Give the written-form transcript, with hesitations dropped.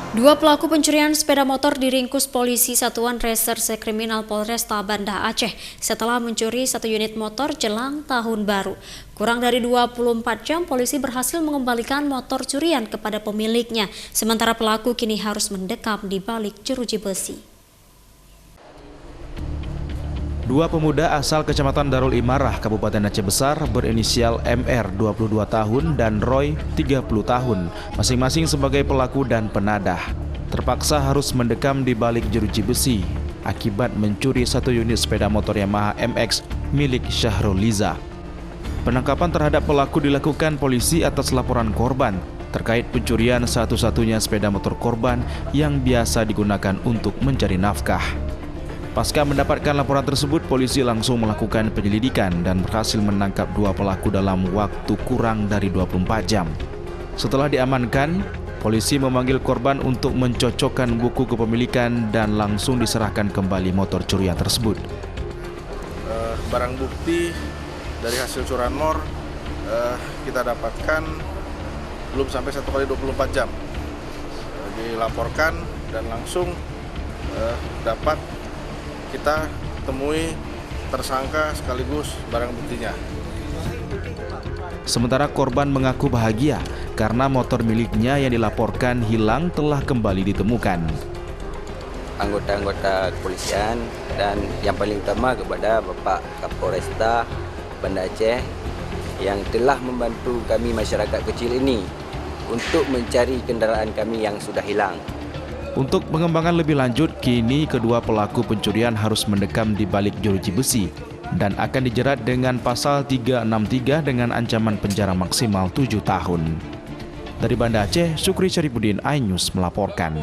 Dua pelaku pencurian sepeda motor diringkus polisi Satuan Reserse Kriminal Polresta Banda Aceh setelah mencuri satu unit motor jelang tahun baru. Kurang dari 24 jam polisi berhasil mengembalikan motor curian kepada pemiliknya, sementara pelaku kini harus mendekam di balik jeruji besi. Dua pemuda asal Kecamatan Darul Imarah, Kabupaten Aceh Besar berinisial MR 22 tahun dan Roy 30 tahun, masing-masing sebagai pelaku dan penadah, terpaksa harus mendekam di balik jeruji besi akibat mencuri satu unit sepeda motor Yamaha MX milik Syahrul Liza. Penangkapan terhadap pelaku dilakukan polisi atas laporan korban terkait pencurian satu-satunya sepeda motor korban yang biasa digunakan untuk mencari nafkah. Pasca mendapatkan laporan tersebut, polisi langsung melakukan penyelidikan dan berhasil menangkap dua pelaku dalam waktu kurang dari 24 jam. Setelah diamankan, polisi memanggil korban untuk mencocokkan buku kepemilikan dan langsung diserahkan kembali motor curian tersebut. Barang bukti dari hasil curian mor kita dapatkan belum sampai 1 kali 24 jam. Dilaporkan dan langsung dapat kita temui tersangka sekaligus barang buktinya. Sementara korban mengaku bahagia karena motor miliknya yang dilaporkan hilang telah kembali ditemukan. Anggota-anggota kepolisian dan yang paling utama kepada Bapak Kapolresta Banda Aceh yang telah membantu kami masyarakat kecil ini untuk mencari kendaraan kami yang sudah hilang. Untuk pengembangan lebih lanjut, kini kedua pelaku pencurian harus mendekam di balik jeruji besi dan akan dijerat dengan pasal 363 dengan ancaman penjara maksimal 7 tahun. Dari Banda Aceh, Sukri Syarifuddin, iNews melaporkan.